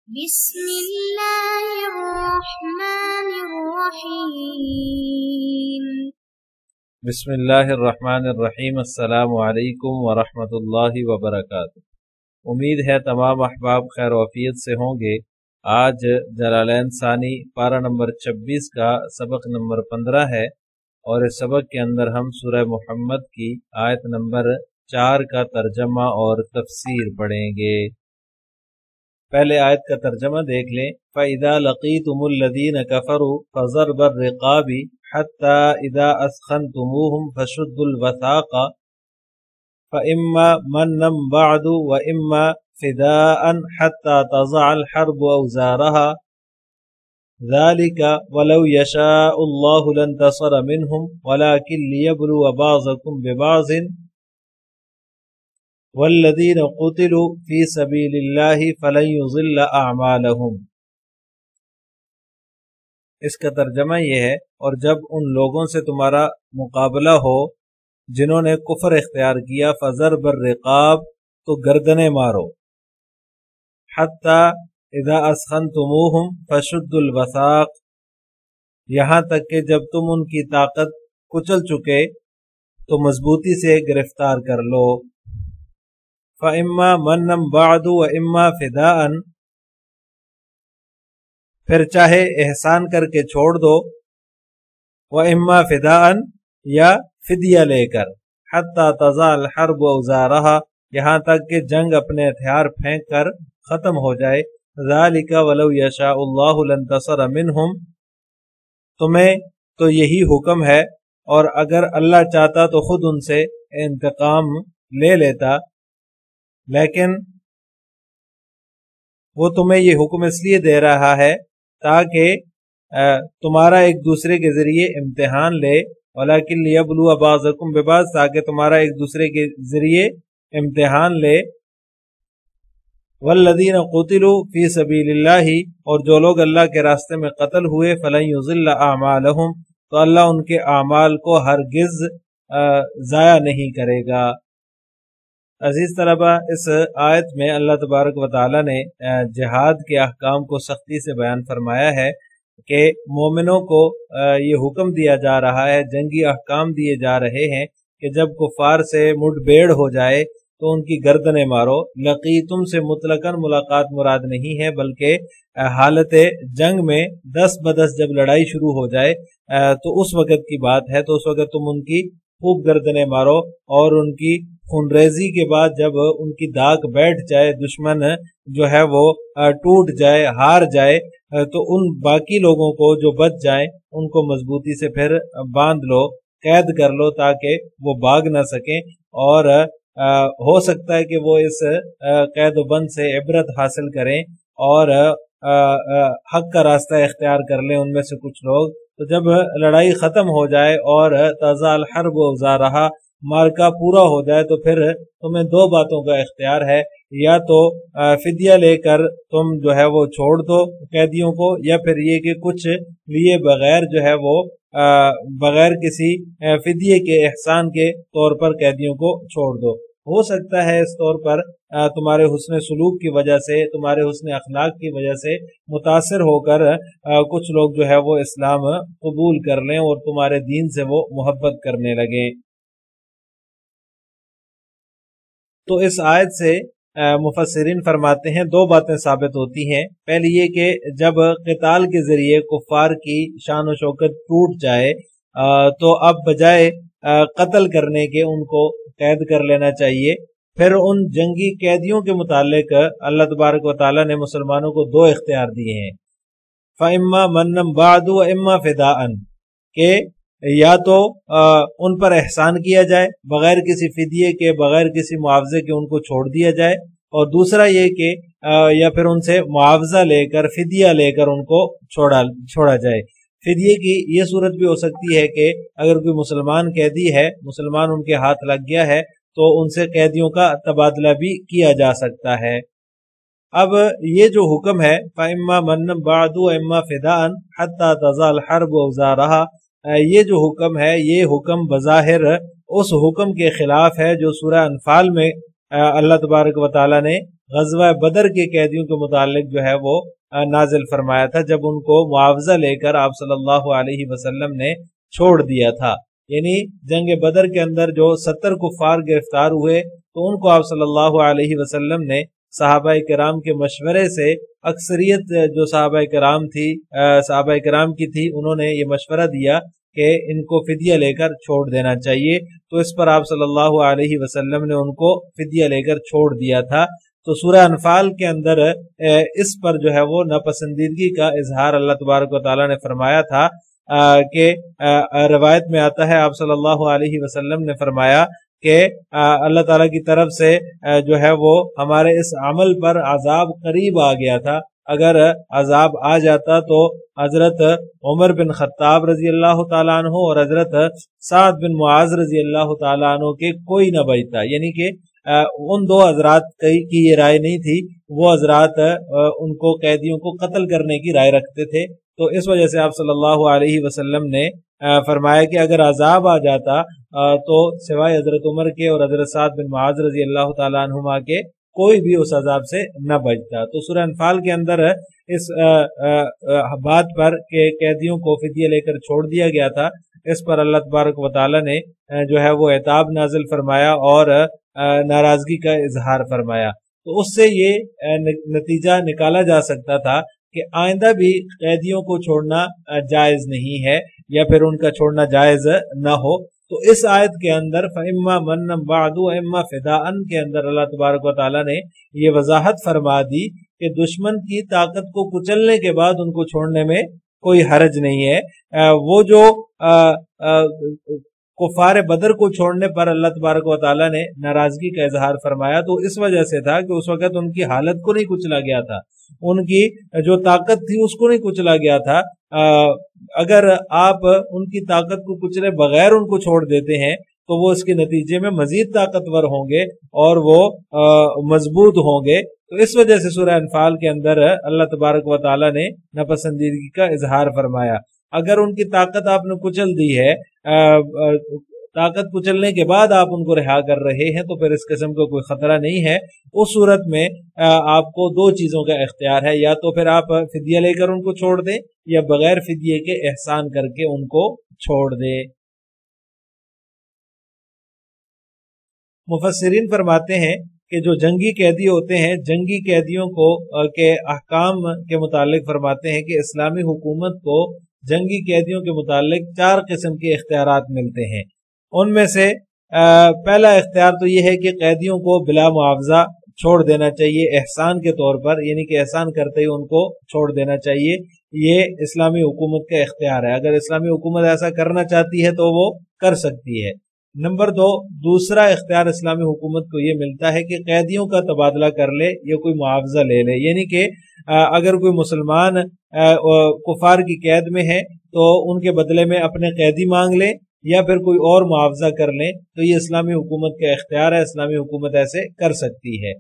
بسم اللہ الرحمن الرحیم بسم اللہ الرحمن الرحیم۔ السلام علیکم ورحمۃ اللہ وبرکاتہ۔ امید ہے تمام احباب خیر و عافیت سے ہوں گے۔ آج جلالین ثانی پارہ نمبر 26 کا سبق نمبر 15 ہے، اور اس سبق کے اندر ہم سورہ محمد کی آیت نمبر 4 کا ترجمہ اور تفسیر پڑھیں گے۔ پہلے آیت کا ترجمہ دیکھ لیں۔ فَإِذَا لَقِيتُمُ الَّذِينَ كَفَرُوا فَضَرْبَ الرِّقَابِ حَتَّى إِذَا أَثْخَنْتُمُوهُمْ فَشُدُّوا الْوَثَاقَ فَإِمَّا مَنًّا بَعْدُ وَإِمَّا فِدَاءً حَتَّى تَضَعَ الْحَرْبُ أَوْزَارَهَا ذَلِكَ وَلَوْ يَشَاءُ اللَّهُ لَانتَصَرَ مِنْهُمْ وَلَكِنْ لِيَبْلُوَ بَعْضَكُمْ بِبَعْضٍ وَالَّذِينَ قُتِلُوا فِي سَبِيلِ اللَّهِ فَلَن يُضِلَّ أَعْمَالَهُمْ۔ اس کا ترجمہ یہ ہے، اور جب ان لوگوں سے تمہارا مقابلہ ہو جنہوں نے کفر اختیار کیا، فَضَرْبَ الرِّقَابِ تو گردنیں مارو، حَتَّى إِذَا أَثْخَنْتُمُوهُمْ فَشُدُّوا الْوَثَاقَ یہاں تک کہ جب تم ان کی طاقت کچل چکے تو مضبوطی سے گرفتار کر لو۔ فَإِمَّا مَنًّا بَعْدُ وَإِمَّا فِدَاءً پھر چاہے احسان کر کے چھوڑ دو، وَإِمَّا فِدَاءً یا فدیہ لے کر، حَتَّى تَضَعَ الْحَرْبُ أَوْزَارَهَا یہاں تک کہ جنگ اپنے ہتھیار پھینک کر ختم ہو جائے۔ ذَلِكَ وَلَوْ يَشَاءُ اللَّهُ لَانتَصَرَ مِنْهُمْ تمہیں تو یہی حکم ہے، اور اگر اللہ چاہتا تو خود ان سے انتقام لے لیتا، لیکن وہ تمہیں یہ حکم اس لیے دے رہا ہے تاکہ تمہارا ایک دوسرے کے ذریعے امتحان لے، وَلَكِنْ لِيَبْلُوَ بَعْضَكُمْ بِبَعْضٍ تاکہ تمہارا ایک دوسرے کے ذریعے امتحان لے۔ وَالَّذِينَ قُتِلُوا فِي سَبِيلِ اللَّهِ اور جو لوگ اللہ کے راستے میں قتل ہوئے، فَلَن يُضِلَّ أَعْمَالَهُمْ تو اللہ ان کے اعمال کو ہرگز ضائع نہیں کرے گا۔ عزیز طلبہ، اس آیت میں اللہ تبارک و تعالی نے جہاد کے احکام کو سختی سے بیان فرمایا ہے کہ مومنوں کو یہ حکم دیا جا رہا ہے، جنگی احکام دیے جا رہے ہیں کہ جب کفار سے مٹ بیڑ ہو جائے تو ان کی گردنیں مارو۔ لقیتم سے مطلقاً ملاقات مراد نہیں ہے، بلکہ حالت جنگ میں 10 بدس جب لڑائی شروع ہو جائے تو اس وقت کی بات ہے، تو اس وقت تم ان کی خوب گردنیں مارو، اور ان کی خونریزی کے بعد جب ان کی داغ بیٹھ جائے، دشمن جو ہے وہ ٹوٹ جائے، ہار جائے، تو ان باقی لوگوں کو جو بچ جائیں ان کو مضبوطی سے پھر باندھ لو، قید کر لو تاکہ وہ بھاگ نہ سکیں، اور ہو سکتا ہے کہ وہ اس قید و بند سے عبرت حاصل کریں اور حق کا راستہ اختیار کر لیں ان میں سے کچھ لوگ۔ تو جب لڑائی ختم ہو جائے اور تضع الحرب أوزارها مارکا پورا ہو جائے تو پھر تمہیں 2 باتوں کا اختیار ہے، یا تو فدیہ لے کر تم جو ہے وہ چھوڑ دو قیدیوں کو، یا پھر یہ کہ کچھ لیے بغیر جو ہے وہ بغیر کسی فدیے کے احسان کے طور پر قیدیوں کو چھوڑ دو۔ ہو سکتا ہے اس طور پر تمہارے حسن سلوک کی وجہ سے، تمہارے حسن اخلاق کی وجہ سے متاثر ہو کر کچھ لوگ جو ہے وہ اسلام قبول کر لیں اور تمہارے دین سے وہ محبت کرنے لگیں۔ تو اس آیت سے مفسرین فرماتے ہیں 2 باتیں ثابت ہوتی ہیں۔ پہلی یہ کہ جب قتال کے ذریعے کفار کی شان و شوکت ٹوٹ جائے تو اب بجائے قتل کرنے کے ان کو قید کر لینا چاہیے۔ پھر ان جنگی قیدیوں کے متعلق اللہ تبارک و تعالی نے مسلمانوں کو 2 اختیار دیے ہیں، فَإِمَّا مَنًّا بَعْدُ وَإِمَّا فِدَاءً کہ یا تو ان پر احسان کیا جائے بغیر کسی فدیے کے، بغیر کسی معاوضے کے ان کو چھوڑ دیا جائے، اور دوسرا یہ کہ یا پھر ان سے معاوضہ لے کر، فدیہ لے کر ان کو چھوڑا جائے۔ فدیے کی یہ صورت بھی ہو سکتی ہے کہ اگر کوئی مسلمان قیدی ہے، مسلمان ان کے ہاتھ لگ گیا ہے تو ان سے قیدیوں کا تبادلہ بھی کیا جا سکتا ہے۔ اب یہ جو حکم ہے فَإِمَّا مَنًّا بَعْدُ وَإِمَّا فِدَاءً حَتَّى تَضَعَ الْحَرْبُ أَوْزَارَهَا یہ جو حکم ہے، یہ حکم بظاہر اس حکم کے خلاف ہے جو سورہ انفال میں اللہ تبارک و تعالی نے غزوہ بدر کے قیدیوں کے متعلق جو ہے وہ نازل فرمایا تھا، جب ان کو معاوضہ لے کر آپ صلی اللہ علیہ وسلم نے چھوڑ دیا تھا۔ یعنی جنگ بدر کے اندر جو 70 کفار گرفتار ہوئے تو ان کو آپ صلی اللہ علیہ وسلم نے صحابہ کرام کے مشورے سے، اکثریت جو صحابہ کرام کی تھی، انہوں نے یہ مشورہ دیا کہ ان کو فدیہ لے کر چھوڑ دینا چاہیے، تو اس پر آپ صلی اللہ علیہ وسلم نے ان کو فدیہ لے کر چھوڑ دیا تھا۔ تو سورہ انفال کے اندر اس پر جو ہے وہ ناپسندیدگی کا اظہار اللہ تبارک و تعالیٰ نے فرمایا تھا کہ روایت میں آتا ہے آپ صلی اللہ علیہ وسلم نے فرمایا کہ اللہ تعالیٰ کی طرف سے جو ہے وہ ہمارے اس عمل پر عذاب قریب آ گیا تھا، اگر عذاب آ جاتا تو حضرت عمر بن خطاب رضی اللہ تعالیٰ عنہ اور حضرت سعد بن معاذ رضی اللہ تعالیٰ عنہ کے کوئی نہ بچتا، یعنی کہ ان دو حضرات کی یہ رائے نہیں تھی، وہ حضرات ان کو قیدیوں کو قتل کرنے کی رائے رکھتے تھے، تو اس وجہ سے آپ صلی اللہ علیہ وسلم نے فرمایا کہ اگر عذاب آ جاتا تو سوائے حضرت عمر کے اور حضرت سعد بن معاذ رضی اللہ تعالیٰ عنہما کے کوئی بھی اس عذاب سے نہ بچتا۔ تو سورہ انفال کے اندر اس بات پر کہ قیدیوں کو فدیہ لے کر چھوڑ دیا گیا تھا، اس پر اللہ تبارک و تعالیٰ نے جو ہے وہ عتاب نازل فرمایا اور ناراضگی کا اظہار فرمایا۔ تو اس سے یہ نتیجہ نکالا جا سکتا تھا کہ آئندہ بھی قیدیوں کو چھوڑنا جائز نہیں ہے یا پھر ان کا چھوڑنا جائز نہ ہو۔ تو اس آیت کے اندر فَإِمَّا مَنًّا بَعْدُ وَإِمَّا فِدَاءً کے اندر اللہ تبارک و تعالیٰ نے یہ وضاحت فرما دی کہ دشمن کی طاقت کو کچلنے کے بعد ان کو چھوڑنے میں کوئی حرج نہیں ہے۔ وہ جو کفار بدر کو چھوڑنے پر اللہ تبارک و تعالیٰ نے ناراضگی کا اظہار فرمایا تو اس وجہ سے تھا کہ اس وقت ان کی حالت کو نہیں کچلا گیا تھا، ان کی جو طاقت تھی اس کو نہیں کچلا گیا تھا۔ اگر آپ ان کی طاقت کو کچلے بغیر ان کو چھوڑ دیتے ہیں تو وہ اس کے نتیجے میں مزید طاقتور ہوں گے اور وہ مضبوط ہوں گے۔ تو اس وجہ سے سورہ انفال کے اندر اللہ تبارک و تعالیٰ نے ناپسندیدگی کا اظہار فرمایا۔ اگر ان کی طاقت آپ نے کچل دی ہے، طاقت کچلنے کے بعد آپ ان کو رہا کر رہے ہیں تو پھر اس قسم کا کوئی خطرہ نہیں ہے۔ اس صورت میں آپ کو دو چیزوں کا اختیار ہے، یا تو پھر آپ فدیہ لے کر ان کو چھوڑ دیں یا بغیر فدیے کے احسان کر کے ان کو چھوڑ دیں۔ مفسرین فرماتے ہیں کہ جو جنگی قیدی ہوتے ہیں، جنگی قیدیوں کو کے احکام کے متعلق فرماتے ہیں کہ اسلامی حکومت کو جنگی قیدیوں کے متعلق 4 قسم کے اختیارات ملتے ہیں۔ ان میں سے پہلا اختیار تو یہ ہے کہ قیدیوں کو بلا معاوضہ چھوڑ دینا چاہیے احسان کے طور پر، یعنی کہ احسان کرتے ہی ان کو چھوڑ دینا چاہیے۔ یہ اسلامی حکومت کا اختیار ہے، اگر اسلامی حکومت ایسا کرنا چاہتی ہے تو وہ کر سکتی ہے۔ نمبر 2، دوسرا اختیار اسلامی حکومت کو یہ ملتا ہے کہ قیدیوں کا تبادلہ کر لے یا کوئی معاوضہ لے لے، یعنی کہ اگر کوئی مسلمان کفار کی قید میں ہے تو ان کے بدلے میں اپنے قیدی مانگ لے یا پھر کوئی اور معاوضہ کر لیں، تو یہ اسلامی حکومت کا اختیار ہے، اسلامی حکومت ایسے کر سکتی ہے۔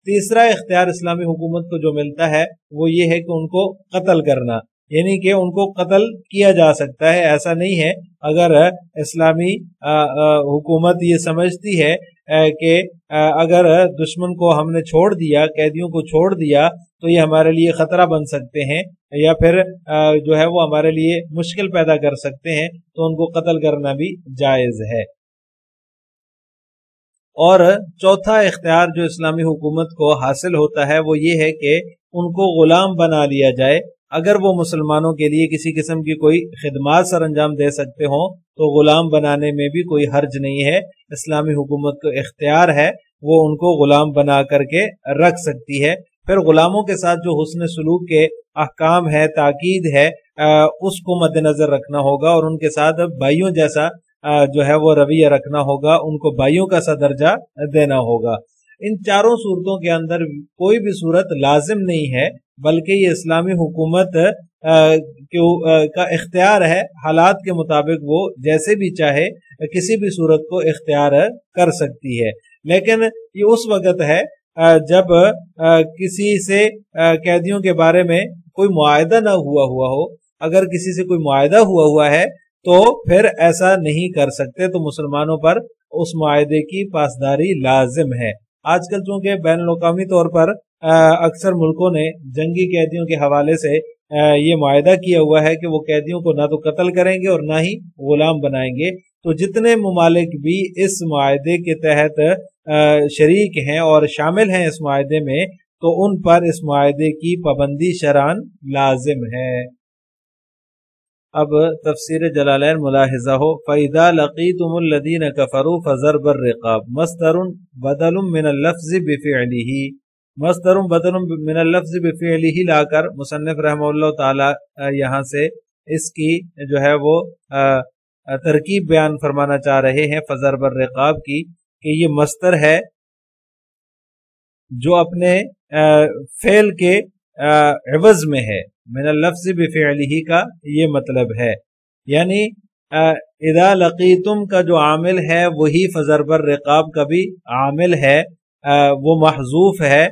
تیسرا اختیار اسلامی حکومت کو جو ملتا ہے وہ یہ ہے کہ ان کو قتل کرنا، یعنی کہ ان کو قتل کیا جا سکتا ہے۔ ایسا نہیں ہے، اگر اسلامی حکومت یہ سمجھتی ہے کہ اگر دشمن کو ہم نے چھوڑ دیا، قیدیوں کو چھوڑ دیا تو یہ ہمارے لیے خطرہ بن سکتے ہیں یا پھر جو ہے وہ ہمارے لیے مشکل پیدا کر سکتے ہیں، تو ان کو قتل کرنا بھی جائز ہے۔ اور چوتھا اختیار جو اسلامی حکومت کو حاصل ہوتا ہے وہ یہ ہے کہ ان کو غلام بنا لیا جائے۔ اگر وہ مسلمانوں کے لیے کسی قسم کی کوئی خدمات سر انجام دے سکتے ہوں تو غلام بنانے میں بھی کوئی حرج نہیں ہے، اسلامی حکومت کو اختیار ہے، وہ ان کو غلام بنا کر کے رکھ سکتی ہے۔ پھر غلاموں کے ساتھ جو حسن سلوک کے احکام ہے، تاکید ہے، اس کو مد نظر رکھنا ہوگا اور ان کے ساتھ بھائیوں جیسا جو ہے وہ رویہ رکھنا ہوگا، ان کو بھائیوں کا سا درجہ دینا ہوگا۔ ان چاروں صورتوں کے اندر کوئی بھی صورت لازم نہیں ہے، بلکہ یہ اسلامی حکومت کا اختیار ہے، حالات کے مطابق وہ جیسے بھی چاہے کسی بھی صورت کو اختیار کر سکتی ہے۔ لیکن یہ اس وقت ہے جب کسی سے قیدیوں کے بارے میں کوئی معاہدہ نہ ہوا ہو۔ اگر کسی سے کوئی معاہدہ ہوا ہے تو پھر ایسا نہیں کر سکتے، تو مسلمانوں پر اس معاہدے کی پاسداری لازم ہے۔ آج کل چونکہ بین الاقوامی طور پر اکثر ملکوں نے جنگی قیدیوں کے حوالے سے یہ معاہدہ کیا ہوا ہے کہ وہ قیدیوں کو نہ تو قتل کریں گے اور نہ ہی غلام بنائیں گے. تو جتنے ممالک بھی اس معاہدے کے تحت شریک ہیں اور شامل ہیں اس معاہدے میں تو ان پر اس معاہدے کی پابندی شرعاً لازم ہے. اب تفسیر جلالین ملاحظہ ہو. فَإِذَا لَقِيتُمُ الَّذِينَ كَفَرُوا فَضَرْبَ الرِّقَابِ مَصْدَرٌ بَدَلٌ مِّنَ اللَّفْظِ بِفِعْلِهِ. مصدر بدل من اللفظ بفعلہ لا کر مصنف رحمہ اللہ تعالی یہاں سے اس کی جو ہے وہ ترکیب بیان فرمانا چاہ رہے ہیں فضرب الرقاب کی کہ یہ مصدر ہے جو اپنے فعل کے عوض میں ہے. من اللفظ بفعلہ کا یہ مطلب ہے، یعنی اذا لقیتم کا جو عامل ہے وہی فضرب الرقاب کا بھی عامل ہے، وہ محذوف ہے.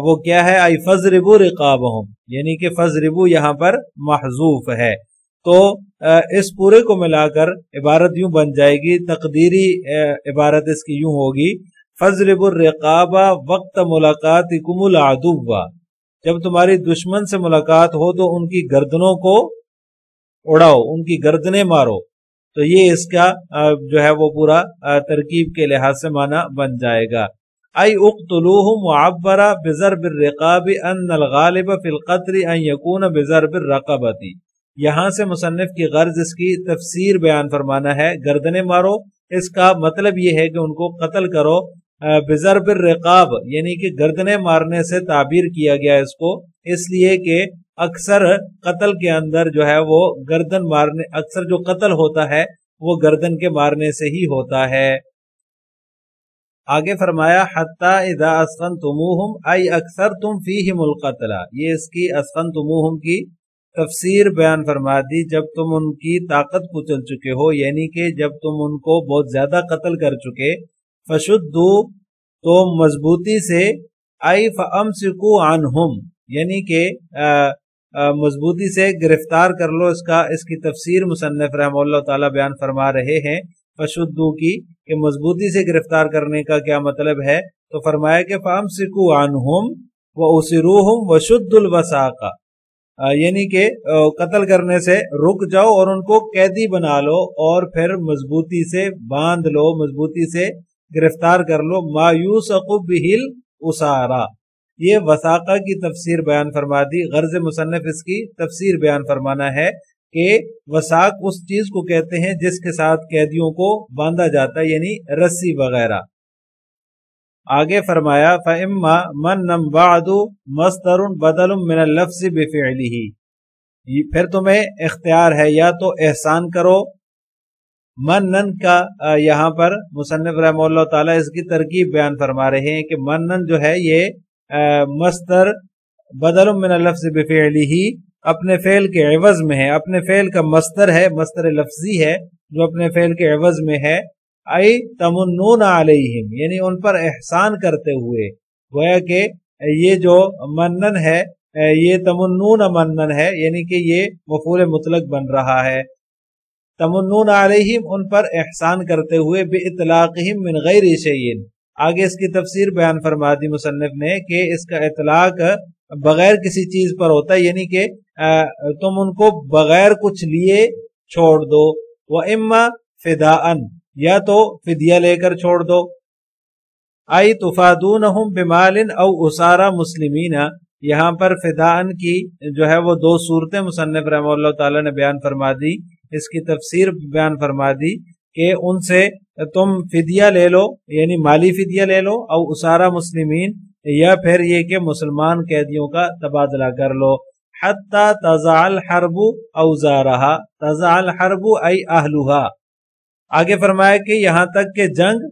وہ کیا ہے؟ ای فضربوا رقابہم، یعنی کہ فضربوا یہاں پر محذوف ہے. تو اس پورے کو ملا کر عبارت یوں بن جائے گی، تقدیری عبارت اس کی یوں ہوگی فضربوا الرقاب وقت ملاقاتکم العدو. جب تمہاری دشمن سے ملاقات ہو تو ان کی گردنوں کو اڑاؤ، ان کی گردنیں مارو. تو یہ اس کا جو ہے وہ پورا ترکیب کے لحاظ سے معنی بن جائے گا. ای اقتلوہم معبرہ بضرب الرقاب ان الغالب فی القتل ان یکون بضرب الرقبۃ. یہاں سے مصنف کی غرض اس کی تفسیر بیان فرمانا ہے. گردنیں مارو، اس کا مطلب یہ ہے کہ ان کو قتل کرو. بضرب الرقاب یعنی کہ گردنیں مارنے سے تعبیر کیا گیا اس کو، اس لیے کہ اکثر قتل کے اندر جو ہے وہ گردن مارنے، اکثر جو قتل ہوتا ہے وہ گردن کے مارنے سے ہی ہوتا ہے. آگے فرمایا حتی اذا اسخنتموہم ای اکثرتم فیہم القتل. یہ اس کی اسخنتموہم کی تفسیر بیان فرما دی، جب تم ان کی طاقت کچل چکے ہو، یعنی کہ جب تم ان کو بہت زیادہ قتل کر چکے. فشدو تو مضبوطی سے، ای فامسکوا عنہم یعنی کہ مضبوطی سے گرفتار کر لو. اس کی تفسیر مصنف رحمہ اللہ تعالی بیان فرما رہے ہیں فشدو کی کہ مضبوطی سے گرفتار کرنے کا کیا مطلب ہے. تو فرمایا کہ فامسکوا عنہم واسروہم وشدوا الوثاق، یعنی کہ قتل کرنے سے رک جاؤ اور ان کو قیدی بنا لو اور پھر مضبوطی سے باندھ لو، مضبوطی سے گرفتار کر لو. ما یوثق بہ الاسارا، یہ وثاقہ کی تفسیر بیان فرما دی. غرض مصنف اس کی تفسیر بیان فرمانا ہے کہ وثاق اس چیز کو کہتے ہیں جس کے ساتھ قیدیوں کو باندھا جاتا ہے، یعنی رسی وغیرہ. آگے فرمایا فَإِمَّا مَنًّا بَعْدُ مَصْدَرٌ بَدَلٌ مِّنَ اللَّفْظِ بِفِعْلِهِ. پھر تمہیں اختیار ہے یا تو احسان کرو. منن کا یہاں پر مصنف رحمہ اللہ تعالیٰ اس کی ترکیب بیان فرما رہے ہیں کہ منن جو ہے یہ مصدر بدل من اللفظ بفعلہ اپنے فعل کے عوض میں ہے، اپنے فعل کا مصدر ہے، مصدر لفظی ہے جو اپنے فعل کے عوض میں ہے. ای تمنون علیہم یعنی ان پر احسان کرتے ہوئے. گویا کہ یہ جو منن ہے یہ تمنون منن ہے، یعنی کہ یہ مفعول مطلق بن رہا ہے. تمنون علیہم ان پر احسان کرتے ہوئے باطلاقہم من غیر شیء. آگے اس کی تفسیر بیان فرما دی مصنف نے کہ اس کا اطلاق بغیر کسی چیز پر ہوتا ہے، یعنی کہ تم ان کو بغیر کچھ لیے چھوڑ دو. وَإِمَّا فِدَاءً یا تو فدیہ لے کر چھوڑ دو. آئی تفادونہم بمال او اسارا مسلمین. یہاں پر فداءً کی جو ہے وہ دو صورتیں مصنف رحمہ اللہ تعالی نے بیان فرما دی. اس کی تفسیر بیان فرما دی کہ ان سے تم فدیہ لے لو، یعنی مالی فدیہ لے لو، او اسارا مسلمین یا پھر یہ کہ مسلمان قیدیوں کا تبادلہ کر لو. حتی تضع الحرب اوزارہا. تضع الحرب ای اہلہا. آگے فرمایا کہ یہاں تک کہ جنگ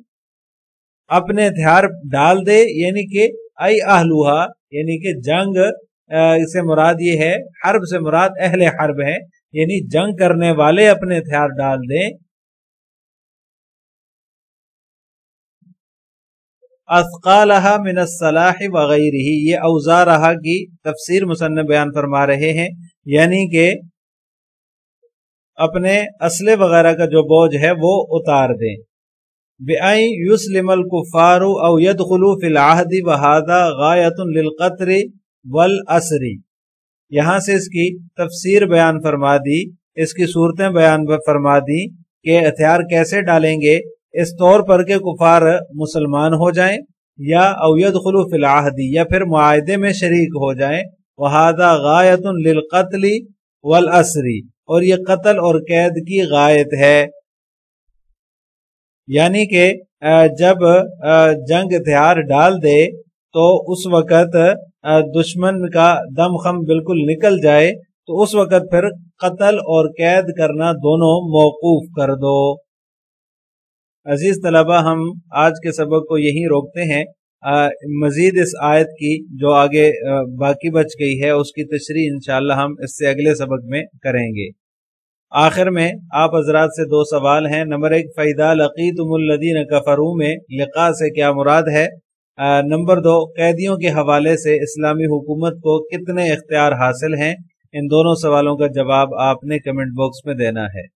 اپنے ہتھیار ڈال دے، یعنی کہ ای اہلہا یعنی کہ جنگ سے مراد یہ ہے، حرب سے مراد اہل حرب ہے، یعنی جنگ کرنے والے اپنے ہتھیار ڈال دیں. اثقالہا من السلاح وغیرہ. یہ اوزارہا کی تفسیر مصنف بیان فرما رہے ہیں، یعنی کہ اپنے اسلحے وغیرہ کا جو بوجھ ہے وہ اتار دیں. بأن يسلم الكفار او يدخلوا في العهد وهذا غایۃ للقتل والاسر۔ یہاں سے اس کی تفسیر بیان فرما دی، اس کی صورتیں بیان فرما دی کہ ہتھیار کیسے ڈالیں گے، اس طور پر کہ کفار مسلمان ہو جائیں، یا او يدخلوا في العهد، یا پھر معاہدے میں شریک ہو جائیں، وهذا غایۃ للقتل والاسر، اور یہ قتل اور قید کی غایت ہے۔ یعنی کہ جب جنگ ہتھیار ڈال دے تو اس وقت دشمن کا دم خم بالکل نکل جائے تو اس وقت پھر قتل اور قید کرنا دونوں موقوف کر دو۔ عزیز طلبہ، ہم آج کے سبق کو یہیں روکتے ہیں۔ مزید اس آیت کی جو آگے باقی بچ گئی ہے اس کی تشریح انشاءاللہ ہم اس سے اگلے سبق میں کریں گے۔ آخر میں آپ حضرات سے دو سوال ہیں۔ نمبر 1، فَإِذَا لَقِيتُمُ الَّذِينَ كَفَرُوا میں لقاء سے کیا مراد ہے؟ نمبر 2، قیدیوں کے حوالے سے اسلامی حکومت کو کتنے اختیار حاصل ہیں؟ ان دونوں سوالوں کا جواب آپ نے کمنٹ باکس میں دینا ہے۔